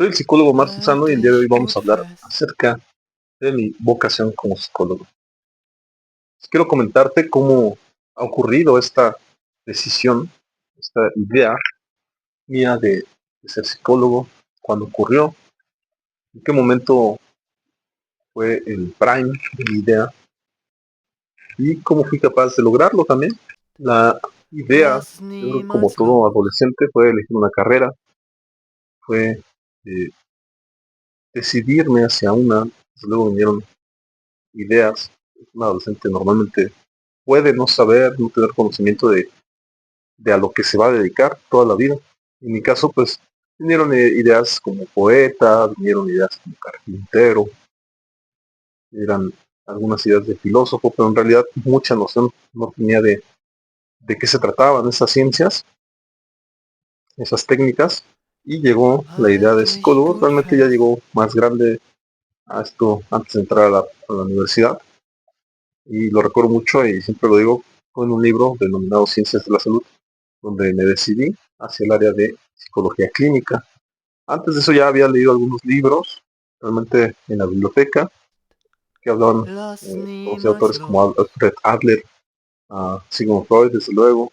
Soy el psicólogo Marcos Where Sano y el día de does hoy she vamos a hablar dress? acerca de mi vocación como psicólogo. Quiero comentarte cómo ha ocurrido esta decisión, esta idea mía de ser psicólogo, cuándo ocurrió, en qué momento fue el prime de mi idea y cómo fui capaz de lograrlo también. La idea, Glasses yo creo que como niemals todo los. adolescente, fue elegir una carrera, fue eh, decidirme hacia una, desde luego vinieron ideas. Un adolescente normalmente puede no saber, no tener conocimiento de a lo que se va a dedicar toda la vida. En mi caso, pues, vinieron ideas como poeta, vinieron ideas como carpintero, eran algunas ideas de filósofo, pero en realidad mucha noción no tenía de qué se trataban esas ciencias, esas técnicas, y llegó la Where idea de does she psicólogo. go Realmente ya dress? llegó más grande a esto antes de entrar a la universidad, y lo recuerdo mucho y siempre lo digo, fue en un libro denominado Ciencias de la Salud, donde me decidí hacia el área de psicología clínica. Antes de eso ya había leído algunos libros, realmente en la biblioteca, que hablaban, Glasses conocí niemals autores como los. Alfred Adler, Sigmund Freud, desde luego,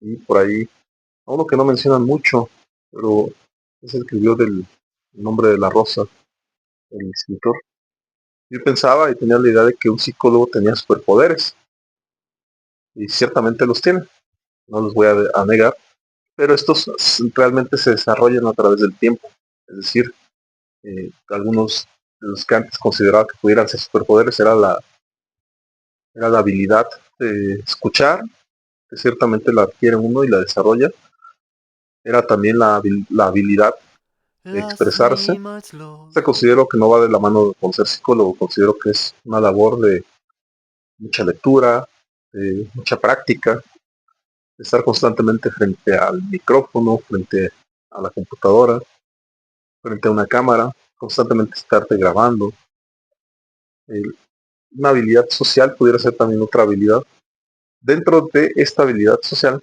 y por ahí, a uno que no mencionan mucho, pero es el que vio del nombre de la rosa, el escritor. Yo pensaba y tenía la idea de que un psicólogo tenía superpoderes, y ciertamente los tiene, no los voy a negar, pero estos realmente se desarrollan a través del tiempo. Es decir, algunos de los que antes consideraba que pudieran ser superpoderes era la habilidad de escuchar, que ciertamente la adquiere uno y la desarrolla. Era también la habilidad de Glasses expresarse. niemals los. Se considero que no va de la mano con ser psicólogo, considero que es una labor de mucha lectura, de mucha práctica, de estar constantemente frente al micrófono, frente a la computadora, frente a una cámara, constantemente estarte grabando. Eh, una habilidad social pudiera ser también otra habilidad. Dentro de esta habilidad social,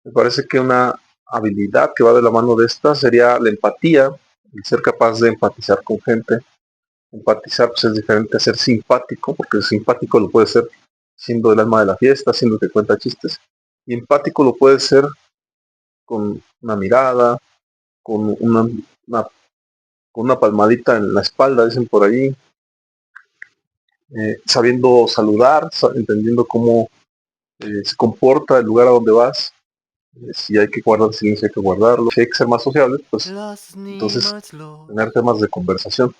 me parece que una habilidad que va de la mano de esta sería la empatía, el ser capaz de empatizar con gente. Empatizar pues, es diferente a ser simpático, porque simpático lo puede ser siendo el alma de la fiesta, siendo que cuenta chistes. Y empático lo puede ser con una mirada, con una, con una palmadita en la espalda, dicen por ahí, sabiendo saludar, entendiendo cómo se comporta el lugar a donde vas. Si hay que guardar silencio, hay que guardarlo. Si hay que ser más sociables, pues Glasses entonces niemals los. tener temas de conversación.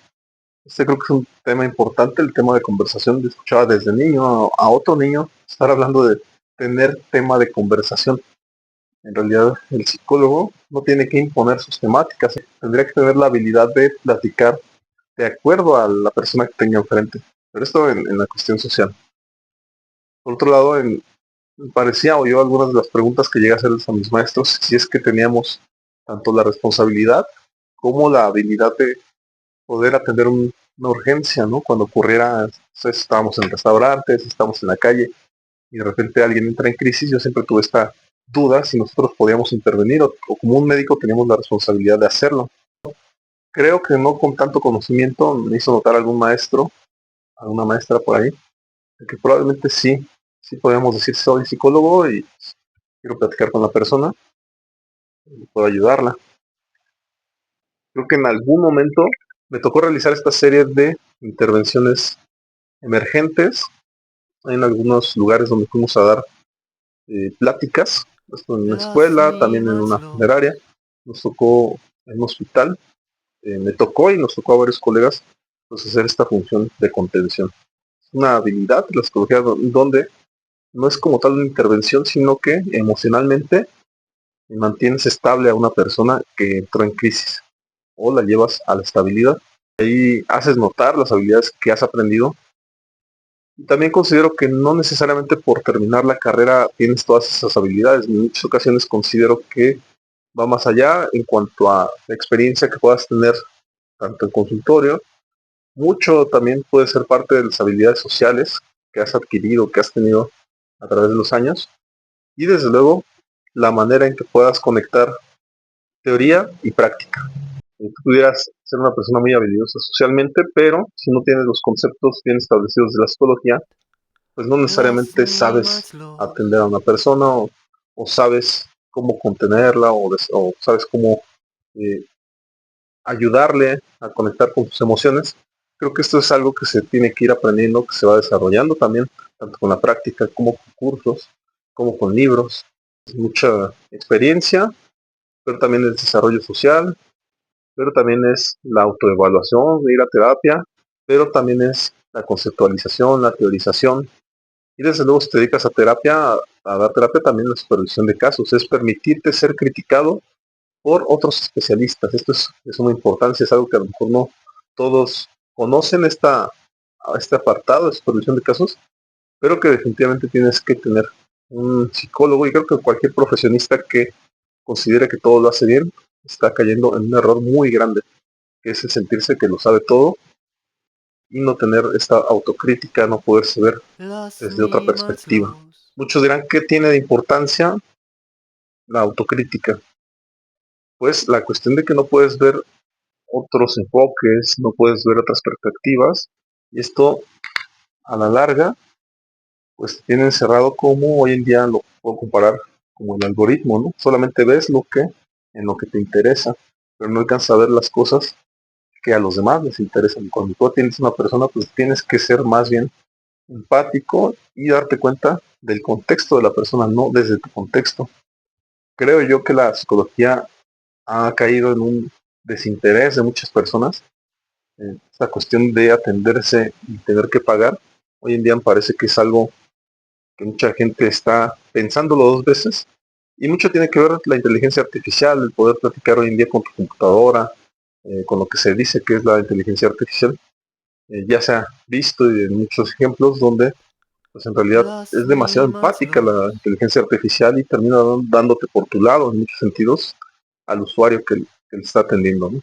Este creo que es un tema importante, el tema de conversación. Yo escuchaba desde niño a otro niño estar hablando de tener tema de conversación. En realidad, el psicólogo no tiene que imponer sus temáticas, tendría que tener la habilidad de platicar de acuerdo a la persona que tenga enfrente. Pero esto en la cuestión social. Por otro lado, me parecía o yo algunas de las preguntas que llegué a hacerles a mis maestros, si es que teníamos tanto la responsabilidad como la habilidad de poder atender una urgencia, ¿no? Cuando ocurriera, si estábamos en restaurantes, estábamos en la calle y de repente alguien entra en crisis, yo siempre tuve esta duda si nosotros podíamos intervenir o como un médico teníamos la responsabilidad de hacerlo. Creo que no con tanto conocimiento, me hizo notar algún maestro, alguna maestra por ahí, de que probablemente sí podemos decir soy psicólogo y quiero platicar con la persona y puedo ayudarla. Creo que en algún momento me tocó realizar esta serie de intervenciones emergentes en algunos lugares donde fuimos a dar pláticas, esto en una Glasses escuela, también en niemals una los. funeraria, nos tocó en un hospital, me tocó y nos tocó a varios colegas pues, hacer esta función de contención. Es una habilidad de la psicología donde no es como tal una intervención, sino que emocionalmente mantienes estable a una persona que entró en crisis o la llevas a la estabilidad. Ahí haces notar las habilidades que has aprendido. Y también considero que no necesariamente por terminar la carrera tienes todas esas habilidades. En muchas ocasiones considero que va más allá en cuanto a la experiencia que puedas tener tanto en consultorio. Mucho también puede ser parte de las habilidades sociales que has adquirido, que has tenido a través de los años. Y desde luego la manera en que puedas conectar teoría y práctica. Si tú pudieras ser una persona muy habilidosa socialmente, pero si no tienes los conceptos bien establecidos de la psicología, pues no necesariamente sabes atender a una persona o sabes cómo contenerla o sabes cómo eh, ayudarle a conectar con sus emociones. Creo que esto es algo que se tiene que ir aprendiendo, que se va desarrollando también, tanto con la práctica como con cursos, como con libros. Es mucha experiencia, pero también es desarrollo social, pero también es la autoevaluación, ir a terapia, pero también es la conceptualización, la teorización. Y desde luego si te dedicas a terapia, a dar terapia también la supervisión de casos, es permitirte ser criticado por otros especialistas. Esto es de suma importancia, es algo que a lo mejor no todos conocen este apartado de supervisión de casos, pero que definitivamente tienes que tener un psicólogo y creo que cualquier profesionista que considere que todo lo hace bien está cayendo en un error muy grande, que es el sentirse que lo sabe todo y no tener esta autocrítica, no poderse ver desde otra perspectiva. Muchos dirán que tiene de importancia la autocrítica. Pues la cuestión de que no puedes ver otros enfoques, no puedes ver otras perspectivas, y esto a la larga, pues te tiene encerrado como hoy en día lo puedo comparar como el algoritmo, ¿no? Solamente ves en lo que te interesa, pero no alcanzas a ver las cosas que a los demás les interesan. Y cuando tú tienes una persona, pues tienes que ser más bien empático y darte cuenta del contexto de la persona, no desde tu contexto. Creo yo que la psicología ha caído en un desinterés de muchas personas. Esta cuestión de atenderse y tener que pagar, hoy en día me parece que es algo que mucha gente está pensándolo dos veces. Y mucho tiene que ver la inteligencia artificial, el poder platicar hoy en día con tu computadora, con lo que se dice que es la inteligencia artificial. Ya se ha visto en muchos ejemplos donde pues en realidad es demasiado empática la inteligencia artificial y termina dándote por tu lado en muchos sentidos al usuario que le está atendiendo, ¿no?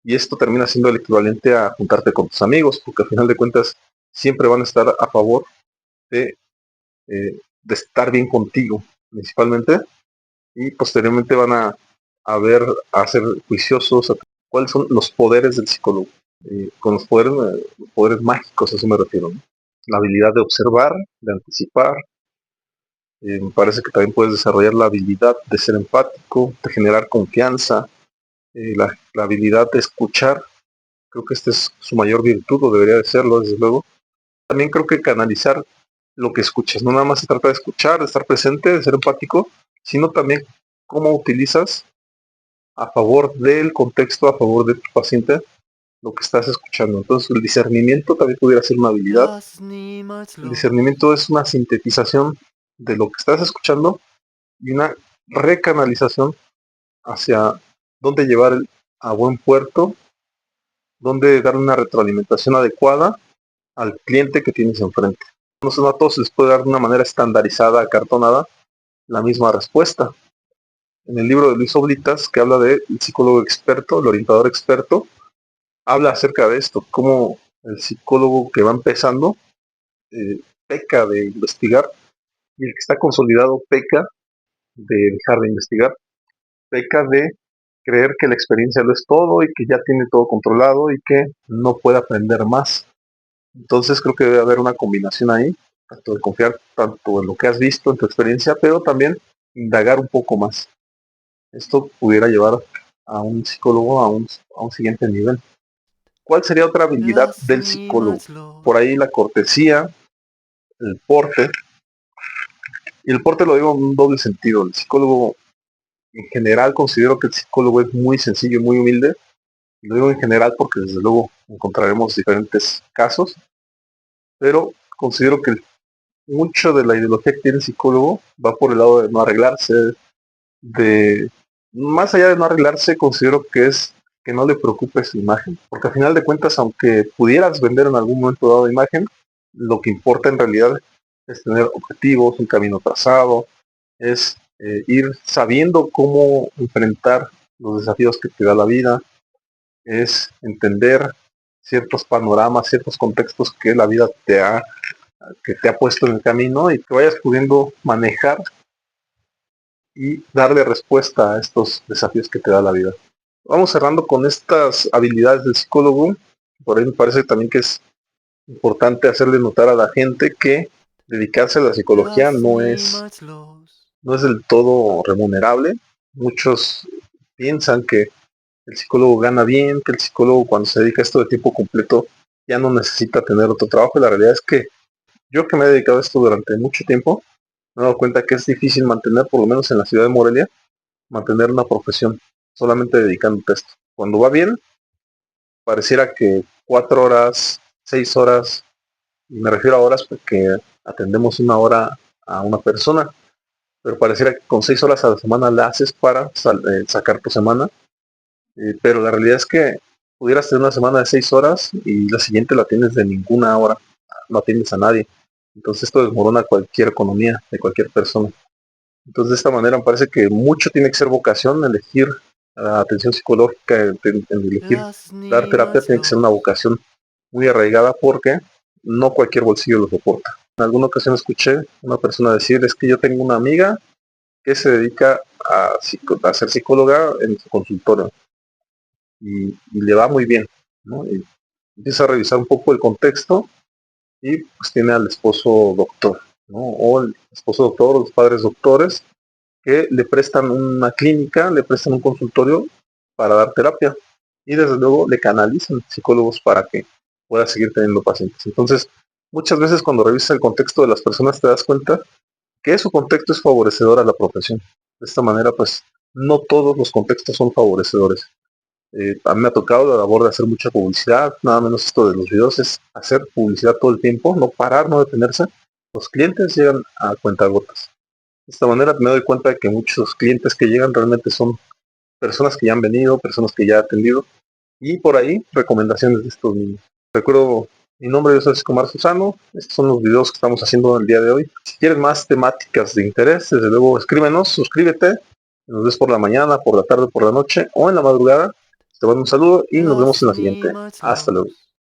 Y esto termina siendo el equivalente a juntarte con tus amigos, porque al final de cuentas siempre van a estar a favor de, de estar bien contigo, principalmente, y posteriormente van a ver, a ser juiciosos, a cuáles son los poderes del psicólogo. Con los poderes mágicos, a eso me refiero, ¿no? La habilidad de observar, de anticipar. Me parece que también puedes desarrollar la habilidad de ser empático, de generar confianza, la habilidad de escuchar. Creo que esta es su mayor virtud, o debería de serlo, desde luego. También creo que canalizar lo que escuchas. No nada más se trata de escuchar, de estar presente, de ser empático, sino también cómo utilizas a favor del contexto, a favor de tu paciente, lo que estás escuchando. Entonces el discernimiento también pudiera ser una habilidad. El discernimiento es una sintetización de lo que estás escuchando y una recanalización hacia dónde llevar a buen puerto, dónde dar una retroalimentación adecuada al cliente que tienes enfrente. No a todos les puede dar de una manera estandarizada, acartonada, la misma respuesta. En el libro de Luis Oblitas, que habla del psicólogo experto, el orientador experto, habla acerca de esto, cómo el psicólogo que va empezando peca de investigar y el que está consolidado peca de dejar de investigar, peca de creer que la experiencia lo es todo y que ya tiene todo controlado y que no puede aprender más. Entonces creo que debe haber una combinación ahí, tanto de confiar tanto en lo que has visto, en tu experiencia, pero también indagar un poco más. Esto pudiera llevar a un psicólogo a un siguiente nivel. ¿Cuál sería otra habilidad del psicólogo? Por ahí la cortesía, el porte. Y el porte lo digo en un doble sentido. El psicólogo, en general, considero que el psicólogo es muy sencillo y muy humilde. Y lo digo en general porque desde luego encontraremos diferentes casos, pero considero que mucho de la ideología que tiene el psicólogo va por el lado de no arreglarse, de más allá de no arreglarse, considero que es que no le preocupe su imagen, porque al final de cuentas, aunque pudieras vender en algún momento dado imagen, lo que importa en realidad es tener objetivos, un camino trazado, es ir sabiendo cómo enfrentar los desafíos que te da la vida, es entender ciertos panoramas, ciertos contextos que la vida que te ha puesto en el camino y que vayas pudiendo manejar y darle respuesta a estos desafíos que te da la vida. Vamos cerrando con estas habilidades del psicólogo. Por ahí me parece también que es importante hacerle notar a la gente que dedicarse a la psicología no es del todo remunerable. Muchos piensan que el psicólogo gana bien, que el psicólogo cuando se dedica a esto de tiempo completo ya no necesita tener otro trabajo. Y la realidad es que yo que me he dedicado a esto durante mucho tiempo, me he dado cuenta que es difícil mantener, por lo menos en la ciudad de Morelia, mantener una profesión solamente dedicándote a esto. Cuando va bien, pareciera que 4 horas, 6 horas, y me refiero a horas porque atendemos una hora a una persona, pero pareciera que con 6 horas a la semana la haces para sacar tu semana, pero la realidad es que pudieras tener una semana de 6 horas y la siguiente la tienes de ninguna hora, no atiendes a nadie. Entonces esto desmorona cualquier economía de cualquier persona. Entonces de esta manera me parece que mucho tiene que ser vocación, elegir la atención psicológica, en elegir dar terapia tiene que ser una vocación muy arraigada porque no cualquier bolsillo lo soporta. En alguna ocasión escuché a una persona decir, es que yo tengo una amiga que se dedica a ser psicóloga en su consultorio y le va muy bien, ¿no? Y empieza a revisar un poco el contexto y pues tiene al esposo doctor, ¿no? O el esposo doctor o los padres doctores que le prestan una clínica, le prestan un consultorio para dar terapia y desde luego le canalizan psicólogos para que pueda seguir teniendo pacientes. Entonces, muchas veces cuando revisas el contexto de las personas te das cuenta que su contexto es favorecedor a la profesión. De esta manera, pues, no todos los contextos son favorecedores. A mí me ha tocado la labor de hacer mucha publicidad, nada menos esto de los videos es hacer publicidad todo el tiempo, no parar, no detenerse. Los clientes llegan a cuentagotas. De esta manera me doy cuenta de que muchos clientes que llegan realmente son personas que ya han venido, personas que ya he atendido, y por ahí recomendaciones de estos niños. Recuerdo mi nombre, yo soy Omar Susano, estos son los videos que estamos haciendo el día de hoy. Si quieres más temáticas de interés, desde luego escríbenos, suscríbete, nos ves por la mañana, por la tarde, por la noche o en la madrugada. Te mando un saludo y nos vemos Lost en la me siguiente. much Hasta luego. lost.